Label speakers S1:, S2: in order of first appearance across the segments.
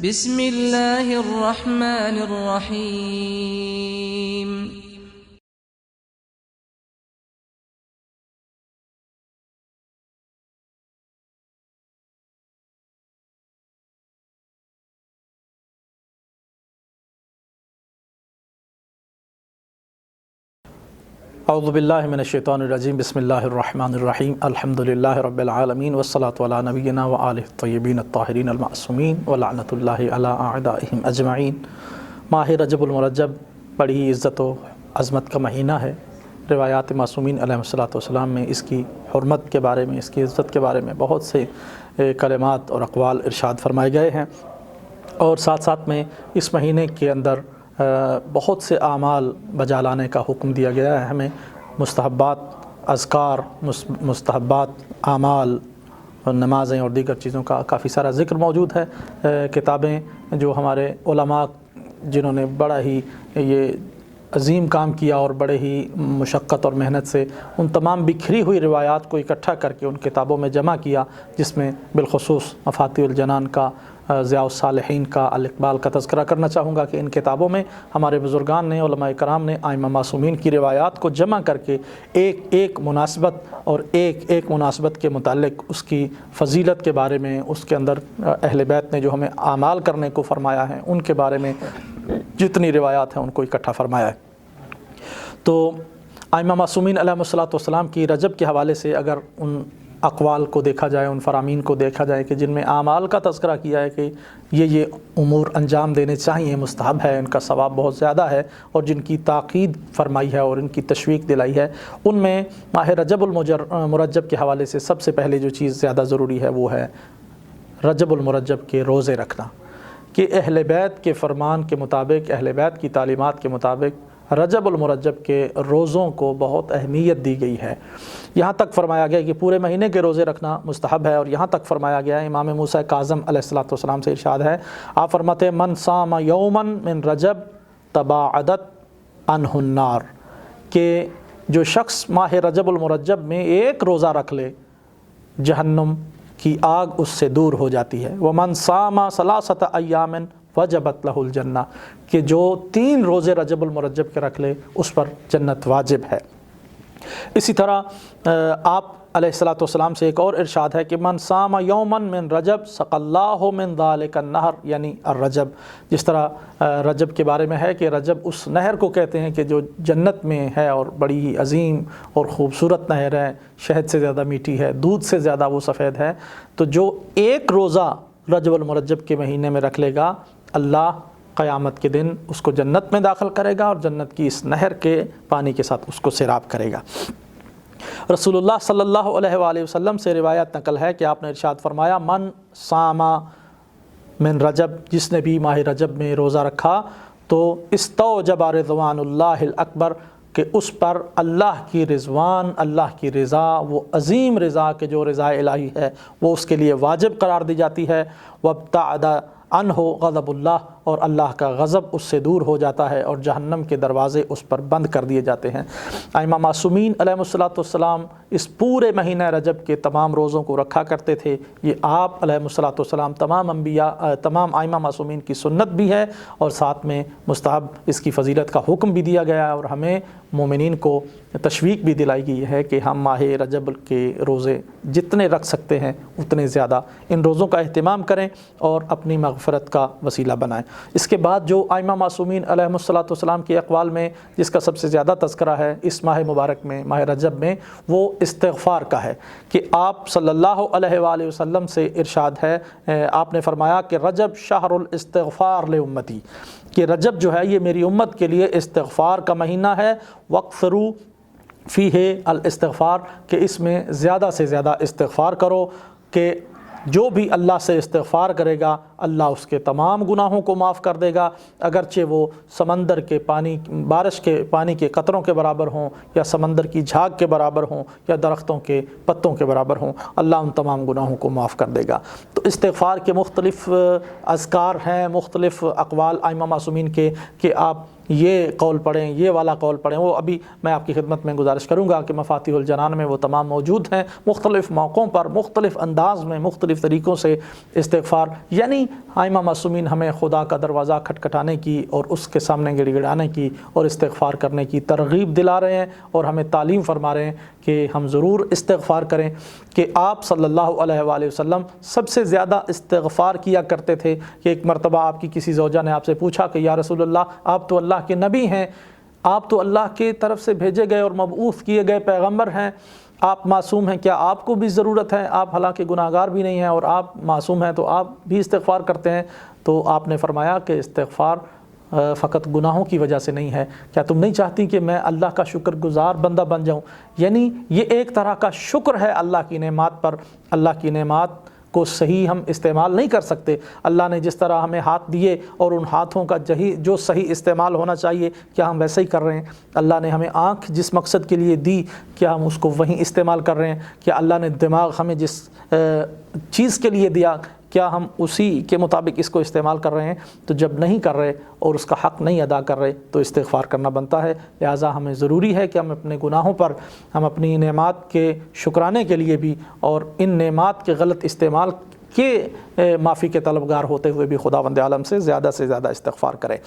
S1: بسم اللہ الرحمن الرحیم
S2: اعوذ باللہ من الشیطان الرجیم بسم اللہ الرحمن الرحیم الحمدللہ رب العالمین والصلاة علی نبینا وآلہ الطیبین الطاہرین المعصومین ولعنۃ اللہ علی اعدائہم اجمعین۔ ماہ رجب المرجب بڑی عزت و عظمت کا مہینہ ہے۔ روایات معصومین علیہ السلام میں اس کی حرمت کے بارے میں، اس کی عزت کے بارے میں بہت سے کلمات اور اقوال ارشاد فرمائے گئے ہیں، اور ساتھ ساتھ میں اس مہینے کے اندر بہت سے اعمال بجا لانے کا حکم دیا گیا ہے ہمیں۔ مستحبات، اذکار، مستحبات اعمال، نمازیں اور دیگر چیزوں کا کافی سارا ذکر موجود ہے۔ کتابیں جو ہمارے علماء جنہوں نے بڑا ہی یہ عظیم کام کیا اور بڑے ہی مشقت اور محنت سے ان تمام بکھری ہوئی روایات کو اکٹھا کر کے ان کتابوں میں جمع کیا، جس میں بالخصوص مفاتیح الجنان کا، ضیاء الصالحین کا، الاقبال کا تذکرہ کرنا چاہوں گا کہ ان کتابوں میں ہمارے بزرگان نے، علماء کرام نے ائمہ معصومین کی روایات کو جمع کر کے ایک ایک مناسبت اور ایک ایک مناسبت کے متعلق اس کی فضیلت کے بارے میں، اس کے اندر اہل بیت نے جو ہمیں اعمال کرنے کو فرمایا ہے ان کے بارے میں جتنی روایات ہیں ان کو اکٹھا فرمایا ہے۔ تو ائمہ معصومین علیہ السلام کی رجب کے حوالے سے اگر ان اقوال کو دیکھا جائے، ان فرامین کو دیکھا جائے کہ جن میں اعمال کا تذکرہ کیا ہے کہ یہ امور انجام دینے چاہیے، مستحب ہے، ان کا ثواب بہت زیادہ ہے، اور جن کی تاکید فرمائی ہے اور ان کی تشویق دلائی ہے، ان میں ماہ رجب المرجب کے حوالے سے سب سے پہلے جو چیز زیادہ ضروری ہے وہ ہے رجب المرجب کے روزے رکھنا، کہ اہل بیت کے فرمان کے مطابق، اہل بیت کی تعلیمات کے مطابق رجب المرجب کے روزوں کو بہت اہمیت دی گئی ہے۔ یہاں تک فرمایا گیا کہ پورے مہینے کے روزے رکھنا مستحب ہے، اور یہاں تک فرمایا گیا ہے، امام موسیٰ کاظم علیہ السلام سے ارشاد ہے، آپ فرماتے ہیں من صام یوما من رجب تباعدت عنہ النار، کہ جو شخص ماہ رجب المرجب میں ایک روزہ رکھ لے جہنم کی آگ اس سے دور ہو جاتی ہے۔ ومن صام ثلاثۃ ایام وجبت لہ الجنہ، کہ جو 3 روزے رجب المرجب کے رکھ لے اس پر جنت واجب ہے۔ اسی طرح آپ علیہ السلام سے ایک اور ارشاد ہے کہ من صام یوما من رجب سقی اللہ من ذلک النہر، یعنی الرجب، جس طرح رجب کے بارے میں ہے کہ رجب اس نہر کو کہتے ہیں کہ جو جنت میں ہے اور بڑی ہی عظیم اور خوبصورت نہر ہے، شہد سے زیادہ میٹھی ہے، دودھ سے زیادہ وہ سفید ہے۔ تو جو ایک روزہ رجب المرجب کے مہینے میں رکھ لے گا، اللہ قیامت کے دن اس کو جنت میں داخل کرے گا اور جنت کی اس نہر کے پانی کے ساتھ اس کو سیراب کرے گا۔ رسول اللہ صلی اللہ علیہ وآلہ وسلم سے روایت نقل ہے کہ آپ نے ارشاد فرمایا من صام من رجب، جس نے بھی ماہ رجب میں روزہ رکھا تو استوجب رضوان اللہ الاکبر، کہ اس پر اللہ کی رضوان، اللہ کی رضا، وہ عظیم رضا کہ جو رضا الہی ہے وہ اس کے لیے واجب قرار دی جاتی ہے۔ وابتعد عنہ غضب اللہ، اور اللہ کا غضب اس سے دور ہو جاتا ہے اور جہنم کے دروازے اس پر بند کر دیے جاتے ہیں۔ ائمہ معصومین علیہ السلام اس پورے مہینہ رجب کے تمام روزوں کو رکھا کرتے تھے۔ یہ آپ علیہ السلام تمام انبیاء، تمام ائمہ معصومین کی سنت بھی ہے، اور ساتھ میں مستحب اس کی فضیلت کا حکم بھی دیا گیا ہے، اور ہمیں مومنین کو تشویق بھی دلائی گئی ہے کہ ہم ماہ رجب کے روزے جتنے رکھ سکتے ہیں اتنے زیادہ ان روزوں کا اہتمام کریں اور اپنی مغفرت کا وسیلہ بنائیں۔ اس کے بعد جو ائمہ معصومین علیہ السلام کے اقوال میں جس کا سب سے زیادہ تذکرہ ہے اس ماہ مبارک میں، ماہ رجب میں، وہ استغفار کا ہے، کہ آپ صلی اللہ علیہ وآلہ وسلم سے ارشاد ہے، آپ نے فرمایا کہ رجب شہر الاستغفار لامتی، کہ رجب جو ہے یہ میری امت کے لیے استغفار کا مہینہ ہے۔ وَاقْثِرُوا فِيهِ الاستغفار، کہ اس میں زیادہ سے زیادہ استغفار کرو، کہ جو بھی اللہ سے استغفار کرے گا اللہ اس کے تمام گناہوں کو معاف کر دے گا، اگرچہ وہ سمندر کے پانی، بارش کے پانی کے قطروں کے برابر ہوں، یا سمندر کی جھاگ کے برابر ہوں، یا درختوں کے پتوں کے برابر ہوں، اللہ ان تمام گناہوں کو معاف کر دے گا۔ تو استغفار کے مختلف اذکار ہیں، مختلف اقوال ائمہ معصومین کے، کہ آپ یہ قول پڑھیں، یہ والا قول پڑھیں، وہ ابھی میں آپ کی خدمت میں گزارش کروں گا کہ مفاتیح الجنان میں وہ تمام موجود ہیں، مختلف موقعوں پر مختلف انداز میں مختلف طریقوں سے استغفار، یعنی ائمہ معصومین ہمیں خدا کا دروازہ کھٹکھٹانے کی اور اس کے سامنے گڑ گڑانے کی اور استغفار کرنے کی ترغیب دلا رہے ہیں اور ہمیں تعلیم فرما رہے ہیں کہ ہم ضرور استغفار کریں، کہ آپ صلی اللہ علیہ وآلہ وسلم سب سے زیادہ استغفار کیا کرتے تھے کہ ایک مرتبہ آپ کی کسی زوجہ نے آپ سے پوچھا کہ یا رسول اللہ، آپ تو اللہ کے نبی ہیں، آپ تو اللہ کی طرف سے بھیجے گئے اور مبعوث کیے گئے پیغمبر ہیں، آپ معصوم ہیں، کیا آپ کو بھی ضرورت ہے؟ آپ حالانکہ گناہگار بھی نہیں ہیں اور آپ معصوم ہیں تو آپ بھی استغفار کرتے ہیں؟ تو آپ نے فرمایا کہ استغفار فقط گناہوں کی وجہ سے نہیں ہے، کیا تم نہیں چاہتی کہ میں اللہ کا شکر گزار بندہ بن جاؤں؟ یعنی یہ ایک طرح کا شکر ہے اللہ کی نعمات پر۔ اللہ کی نعمات کو صحیح ہم استعمال نہیں کر سکتے، اللہ نے جس طرح ہمیں ہاتھ دیے اور ان ہاتھوں کا جو صحیح استعمال ہونا چاہیے کیا ہم ویسے ہی کر رہے ہیں؟ اللہ نے ہمیں آنکھ جس مقصد کے لیے دی کیا ہم اس کو وہیں استعمال کر رہے ہیں؟ کیا اللہ نے دماغ ہمیں جس چیز کے لیے دیا کیا ہم اسی کے مطابق اس کو استعمال کر رہے ہیں؟ تو جب نہیں کر رہے اور اس کا حق نہیں ادا کر رہے تو استغفار کرنا بنتا ہے۔ لہٰذا ہمیں ضروری ہے کہ ہم اپنے گناہوں پر، ہم اپنی نعمات کے شکرانے کے لیے بھی اور ان نعمات کے غلط استعمال کے معافی کے طلبگار ہوتے ہوئے بھی خداوند عالم سے زیادہ استغفار کریں۔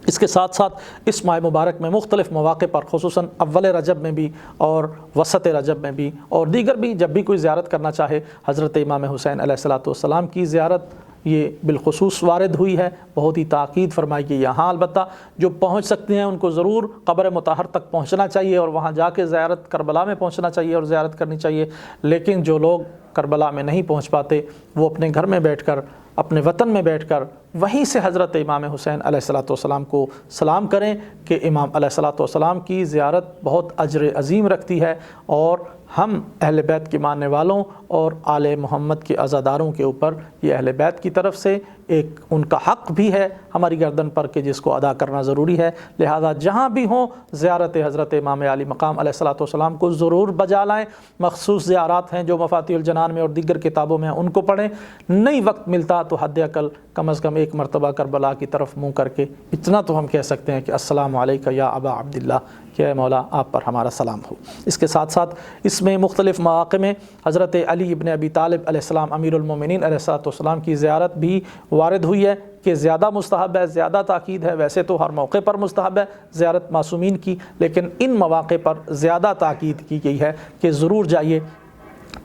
S2: اس کے ساتھ ساتھ اس ماہ مبارک میں مختلف مواقع پر، خصوصاً اول رجب میں بھی اور وسط رجب میں بھی اور دیگر بھی، جب بھی کوئی زیارت کرنا چاہے، حضرت امام حسین علیہ السلام کی زیارت یہ بالخصوص وارد ہوئی ہے، بہت ہی تاکید فرمائی کہ یہاں البتہ جو پہنچ سکتے ہیں ان کو ضرور قبر مطہر تک پہنچنا چاہیے اور وہاں جا کے زیارت کربلا میں پہنچنا چاہیے اور زیارت کرنی چاہیے، لیکن جو لوگ کربلا میں نہیں پہنچ پاتے وہ اپنے گھر میں بیٹھ کر، اپنے وطن میں بیٹھ کر وہیں سے حضرت امام حسین علیہ السلام کو سلام کریں کہ امام علیہ السلام کی زیارت بہت اجر عظیم رکھتی ہے اور ہم اہل بیت کے ماننے والوں اور آل محمد کے عزاداروں کے اوپر یہ اہل بیت کی طرف سے ایک ان کا حق بھی ہے ہماری گردن پر کہ جس کو ادا کرنا ضروری ہے۔ لہذا جہاں بھی ہوں زیارت حضرت امام علی مقام علیہ السلام کو ضرور بجا لائیں۔ مخصوص زیارات ہیں جو مفاتیح الجنان میں اور دیگر کتابوں میں ہیں ان کو پڑھیں، نہیں وقت ملتا تو حد اقل کم از کم ایک مرتبہ کربلا کی طرف منہ کر کے اتنا تو ہم کہہ سکتے ہیں کہ السلام علیکہ یا ابا عبداللہ، کہ اے مولا آپ پر ہمارا سلام ہو۔ اس کے ساتھ ساتھ اس میں مختلف مواقع میں حضرت علی ابن ابی طالب علیہ السلام امیر المومنین علیہ السلام کی زیارت بھی وارد ہوئی ہے کہ زیادہ مستحب ہے، زیادہ تاکید ہے۔ ویسے تو ہر موقع پر مستحب ہے زیارت معصومین کی، لیکن ان مواقع پر زیادہ تاکید کی گئی ہے کہ ضرور جائیے۔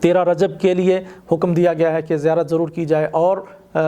S2: 13 رجب کے لیے حکم دیا گیا ہے کہ زیارت ضرور کی جائے، اور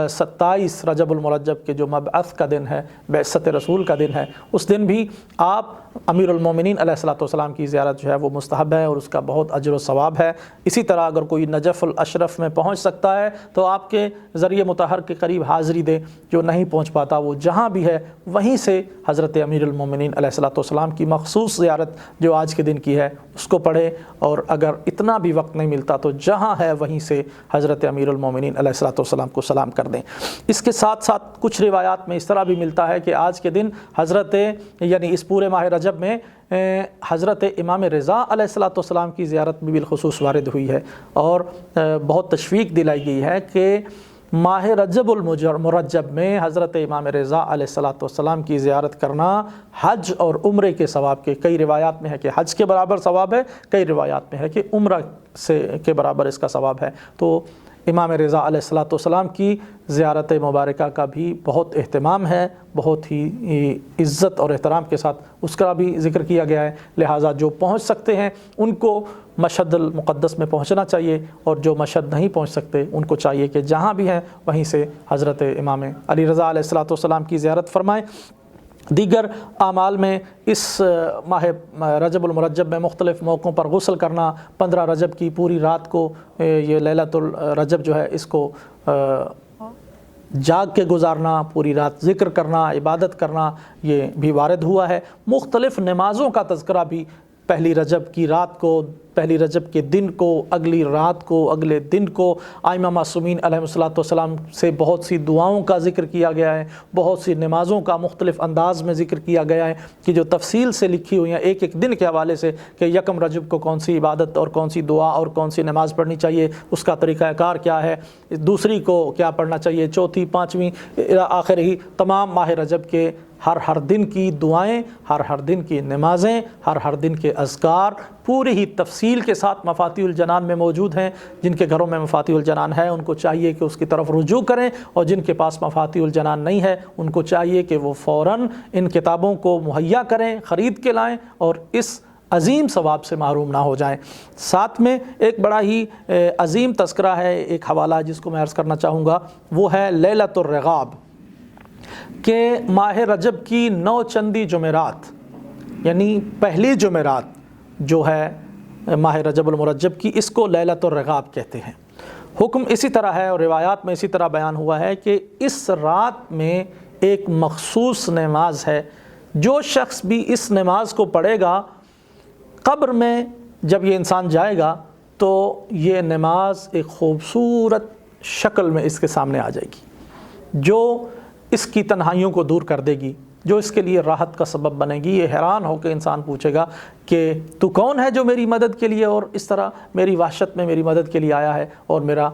S2: 27 رجب المرجب کے جو مبعث کا دن ہے، بعثت رسول کا دن ہے، اس دن بھی آپ امیر المومنین علیہ السلام کی زیارت جو ہے وہ مستحب ہے اور اس کا بہت اجر و ثواب ہے۔ اسی طرح اگر کوئی نجف الاشرف میں پہنچ سکتا ہے تو آپ کے ذریعہ مطہر کے قریب حاضری دے، جو نہیں پہنچ پاتا وہ جہاں بھی ہے وہیں سے حضرت امیر المومنین علیہ السلام کی مخصوص زیارت جو آج کے دن کی ہے اس کو پڑھے، اور اگر اتنا بھی وقت نہیں ملتا تو جہاں ہے وہیں سے حضرت امیر المومنین علیہ السلام کو سلام کر دیں۔ اس کے ساتھ ساتھ کچھ روایات میں اس طرح بھی ملتا ہے کہ آج کے دن حضرت یعنی اس پورے ماہ رجب میں حضرت امام رضا علیہ السلام کی زیارت بھی بالخصوص وارد ہوئی ہے، اور بہت تشویق دلائی گئی ہے کہ ماہ رجب المرجب میں حضرت امام رضا علیہ السلام کی زیارت کرنا حج اور عمرے کے ثواب کے، کئی روایات میں ہے کہ حج کے برابر ثواب ہے، کئی روایات میں ہے کہ عمرہ کے برابر اس کا ثواب ہے۔ تو امام رضا علیہ السلام کی زیارت مبارکہ کا بھی بہت اہتمام ہے، بہت ہی عزت اور احترام کے ساتھ اس کا بھی ذکر کیا گیا ہے۔ لہٰذا جو پہنچ سکتے ہیں ان کو مشہد المقدس میں پہنچنا چاہیے، اور جو مشہد نہیں پہنچ سکتے ان کو چاہیے کہ جہاں بھی ہیں وہیں سے حضرت امام علی رضا علیہ السلام کی زیارت فرمائیں۔ دیگر اعمال میں اس ماہ رجب المرجب میں مختلف موقعوں پر غسل کرنا، 15 رجب کی پوری رات کو یہ لیلۃ الرجب جو ہے اس کو جاگ کے گزارنا، پوری رات ذکر کرنا، عبادت کرنا، یہ بھی وارد ہوا ہے۔ مختلف نمازوں کا تذکرہ بھی پہلی رجب کی رات کو، پہلی رجب کے دن کو، اگلی رات کو، اگلے دن کو ائمہ معصومین علیہ السلام سے بہت سی دعاؤں کا ذکر کیا گیا ہے، بہت سی نمازوں کا مختلف انداز میں ذکر کیا گیا ہے کہ جو تفصیل سے لکھی ہوئی ہیں ایک ایک دن کے حوالے سے، کہ یکم رجب کو کون سی عبادت اور کون سی دعا اور کون سی نماز پڑھنی چاہیے، اس کا طریقہ کار کیا ہے، دوسری کو کیا پڑھنا چاہیے، چوتھی، پانچویں، آخر ہی تمام ماہ رجب کے ہر دن کی دعائیں، ہر دن کی نمازیں، ہر دن کے اذکار پوری ہی تفصیل کے ساتھ مفاتیح الجنان میں موجود ہیں۔ جن کے گھروں میں مفاتیح الجنان ہے ان کو چاہیے کہ اس کی طرف رجوع کریں، اور جن کے پاس مفاتیح الجنان نہیں ہے ان کو چاہیے کہ وہ فوراً ان کتابوں کو مہیا کریں، خرید کے لائیں اور اس عظیم ثواب سے محروم نہ ہو جائیں۔ ساتھ میں ایک بڑا ہی عظیم تذکرہ ہے، ایک حوالہ جس کو میں عرض کرنا چاہوں گا، وہ ہے لیلۃ الرغاب، کہ ماہ رجب کی 9 چندی جمعرات یعنی پہلی جمعرات جو ہے ماہ رجب المرجب کی، اس کو لیلۃ الرغاب کہتے ہیں۔ حکم اسی طرح ہے اور روایات میں اسی طرح بیان ہوا ہے کہ اس رات میں ایک مخصوص نماز ہے، جو شخص بھی اس نماز کو پڑھے گا قبر میں جب یہ انسان جائے گا تو یہ نماز ایک خوبصورت شکل میں اس کے سامنے آ جائے گی، جو اس کی تنہائیوں کو دور کر دے گی، جو اس کے لیے راحت کا سبب بنے گی۔ یہ حیران ہو کے انسان پوچھے گا کہ تو کون ہے جو میری مدد کے لیے اور اس طرح میری وحشت میں میری مدد کے لیے آیا ہے اور میرا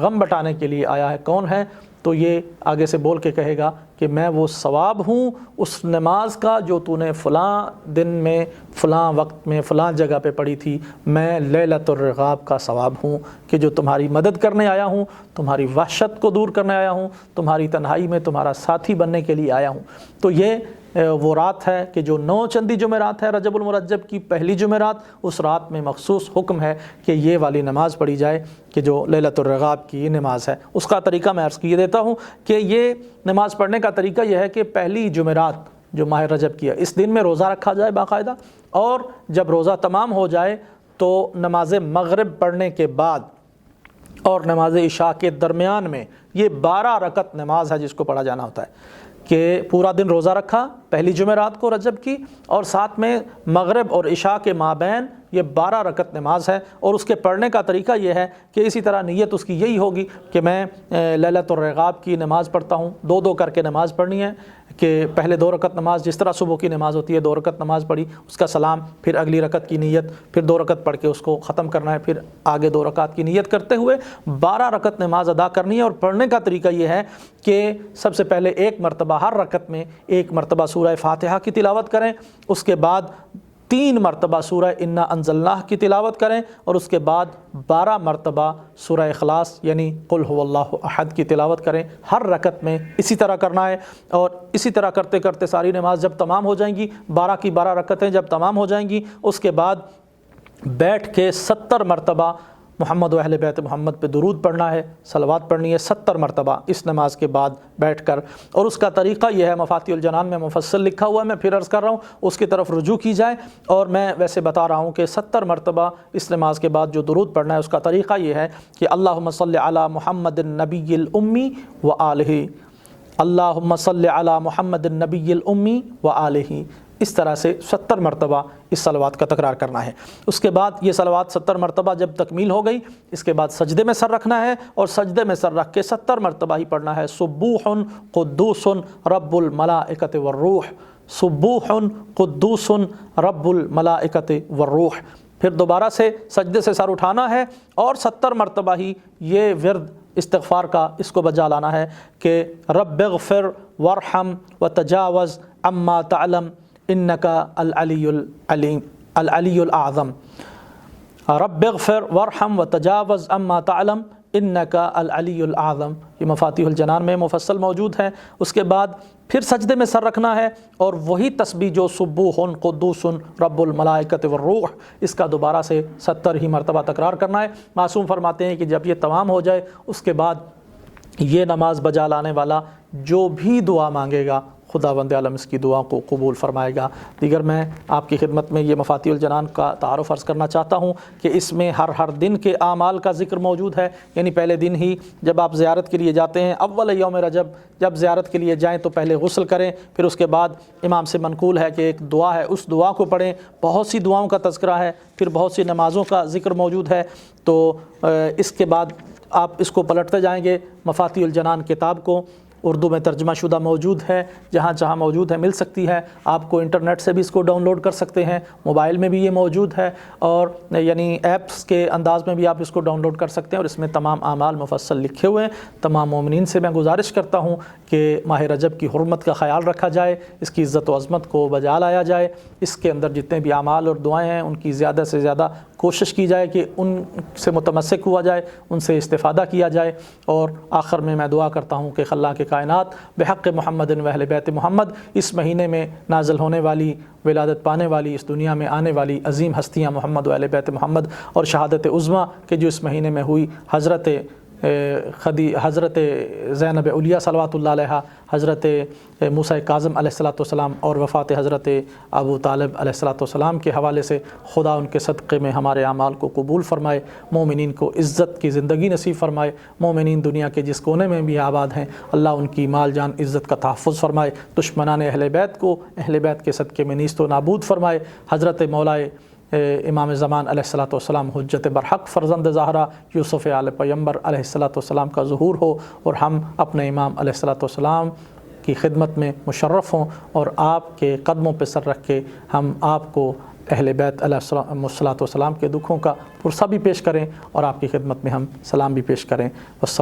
S2: غم بٹانے کے لیے آیا ہے، کون ہے؟ تو یہ آگے سے بول کے کہے گا کہ میں وہ ثواب ہوں اس نماز کا جو تو نے فلاں دن میں فلاں وقت میں فلاں جگہ پہ پڑھی تھی، میں لیلۃ الرغاب کا ثواب ہوں کہ جو تمہاری مدد کرنے آیا ہوں، تمہاری وحشت کو دور کرنے آیا ہوں، تمہاری تنہائی میں تمہارا ساتھی بننے کے لیے آیا ہوں۔ تو یہ وہ رات ہے کہ جو 9 چندی جمعرات ہے رجب المرجب کی پہلی جمعرات، اس رات میں مخصوص حکم ہے کہ یہ والی نماز پڑھی جائے کہ جو لیلۃ الرغاب کی نماز ہے۔ اس کا طریقہ میں عرض کیے دیتا ہوں کہ یہ نماز پڑھنے کا طریقہ یہ ہے کہ پہلی جمعرات جو ماہ رجب کی ہے اس دن میں روزہ رکھا جائے باقاعدہ، اور جب روزہ تمام ہو جائے تو نماز مغرب پڑھنے کے بعد اور نماز عشاء کے درمیان میں یہ 12 رکعت نماز ہے جس کو پڑھا جانا ہوتا ہے، کہ پورا دن روزہ رکھا پہلی جمعرات کو رجب کی، اور ساتھ میں مغرب اور عشاء کے مابین یہ 12 رکعت نماز ہے۔ اور اس کے پڑھنے کا طریقہ یہ ہے کہ اسی طرح نیت اس کی یہی ہوگی کہ میں لیلۃ الرغاب کی نماز پڑھتا ہوں، 2 کر کے نماز پڑھنی ہے، کہ پہلے 2 رکعت نماز جس طرح صبح کی نماز ہوتی ہے، 2 رکعت نماز پڑھی، اس کا سلام، پھر اگلی رکعت کی نیت، پھر 2 رکعت پڑھ کے اس کو ختم کرنا ہے، پھر آگے 2 رکعت کی نیت کرتے ہوئے 12 رکعت نماز ادا کرنی ہے۔ اور پڑھنے کا طریقہ یہ ہے کہ سب سے پہلے 1 مرتبہ ہر رکعت میں 1 مرتبہ سورہ فاتحہ کی تلاوت کریں، اس کے بعد 3 مرتبہ سورہ انا انزلناہ کی تلاوت کریں، اور اس کے بعد 12 مرتبہ سورہ اخلاص یعنی قل هو اللہ احد کی تلاوت کریں۔ ہر رکعت میں اسی طرح کرنا ہے، اور اسی طرح کرتے کرتے ساری نماز جب تمام ہو جائیں گی، 12 کی 12 رکعتیں جب تمام ہو جائیں گی، اس کے بعد بیٹھ کے 70 مرتبہ محمد و اہل بیت محمد پہ درود پڑھنا ہے، صلوات پڑھنی ہے 70 مرتبہ اس نماز کے بعد بیٹھ کر۔ اور اس کا طریقہ یہ ہے، مفاتیح الجنان میں مفصل لکھا ہوا ہے، میں پھر عرض کر رہا ہوں، اس کی طرف رجوع کی جائے۔ اور میں ویسے بتا رہا ہوں کہ 70 مرتبہ اس نماز کے بعد جو درود پڑھنا ہے اس کا طریقہ یہ ہے کہ اللہم صلی علی محمد النبی الامی وآلہ، اللہم صلی علی محمد النبی الامی وآلہ، اس طرح سے 70 مرتبہ اس صلوات کا تکرار کرنا ہے۔ اس کے بعد یہ صلوات 70 مرتبہ جب تکمیل ہو گئی، اس کے بعد سجدے میں سر رکھنا ہے، اور سجدے میں سر رکھ کے 70 مرتبہ ہی پڑھنا ہے سبوح قدوس رب الملائکۃ والروح، سبوح قدوس رب الملائکۃ والروح۔ پھر دوبارہ سے سجدے سے سر اٹھانا ہے، اور 70 مرتبہ ہی یہ ورد استغفار کا اس کو بجا لانا ہے کہ رب اغفر وارحم وتجاوز عما تعلم انکا العلی العلیم العلی الاعظم، رب اغفر وارحم وتجاوز عما تعلم انکا العلی الاعظم۔ یہ مفاتیح الجنان میں مفصل موجود ہے۔ اس کے بعد پھر سجدے میں سر رکھنا ہے، اور وہی تسبیح جو سبوح قدوس رب الملائکۃ والروح، اس کا دوبارہ سے 70 ہی مرتبہ تکرار کرنا ہے۔ معصوم فرماتے ہیں کہ جب یہ تمام ہو جائے، اس کے بعد یہ نماز بجا لانے والا جو بھی دعا مانگے گا خداوند عالم اس کی دعا کو قبول فرمائے گا۔ دیگر میں آپ کی خدمت میں یہ مفاتیح الجنان کا تعارف عرض کرنا چاہتا ہوں کہ اس میں ہر دن کے اعمال کا ذکر موجود ہے، یعنی پہلے دن ہی جب آپ زیارت کے لیے جاتے ہیں، اول یوم رجب جب زیارت کے لیے جائیں تو پہلے غسل کریں، پھر اس کے بعد امام سے منقول ہے کہ ایک دعا ہے، اس دعا کو پڑھیں۔ بہت سی دعاؤں کا تذکرہ ہے، پھر بہت سی نمازوں کا ذکر موجود ہے۔ تو اس کے بعد آپ اس کو پلٹتے جائیں گے مفاتیح الجنان کتاب کو، اردو میں ترجمہ شدہ موجود ہے، جہاں جہاں موجود ہے مل سکتی ہے۔ آپ کو انٹرنیٹ سے بھی اس کو ڈاؤن لوڈ کر سکتے ہیں، موبائل میں بھی یہ موجود ہے، اور یعنی ایپس کے انداز میں بھی آپ اس کو ڈاؤن لوڈ کر سکتے ہیں، اور اس میں تمام اعمال مفصل لکھے ہوئے ہیں۔ تمام مومنین سے میں گزارش کرتا ہوں کہ ماہ رجب کی حرمت کا خیال رکھا جائے، اس کی عزت و عظمت کو بجا لایا جائے، اس کے اندر جتنے بھی اعمال اور دعائیں ہیں ان کی زیادہ سے زیادہ کوشش کی جائے کہ ان سے متمسک ہوا جائے، ان سے استفادہ کیا جائے۔ اور آخر میں دعا کرتا ہوں کہ خلاق کائنات بحق محمد و اہل بیت محمد اس مہینے میں نازل ہونے والی، ولادت پانے والی، اس دنیا میں آنے والی عظیم ہستیاں محمد و اہل بیت محمد اور شہادت عظمیٰ کہ جو اس مہینے میں ہوئی، حضرت زینب علیہ صلوات اللہ علیہا، حضرت موسیٰ کاظم علیہ الصلوۃ والسلام اور وفات حضرت ابو طالب علیہ الصلوۃ والسلام کے حوالے سے خدا ان کے صدقے میں ہمارے اعمال کو قبول فرمائے، مومنین کو عزت کی زندگی نصیب فرمائے، مومنین دنیا کے جس کونے میں بھی آباد ہیں اللہ ان کی مال جان عزت کا تحفظ فرمائے، دشمنان اہل بیت کو اہل بیت کے صدقے میں نیست و نابود فرمائے۔ حضرت مولائے امام زمان علیہ الصلوۃ والسلام حجت برحق فرزند زہرا یوسف آل پیمبر علیہ الصلوۃ والسلام کا ظہور ہو، اور ہم اپنے امام علیہ الصلوۃ والسلام کی خدمت میں مشرف ہوں، اور آپ کے قدموں پہ سر رکھ کے ہم آپ کو اہل بیت علیہ الصلوۃ والسلام کے دکھوں کا پرسہ بھی پیش کریں، اور آپ کی خدمت میں ہم سلام بھی پیش کریں۔ والسلام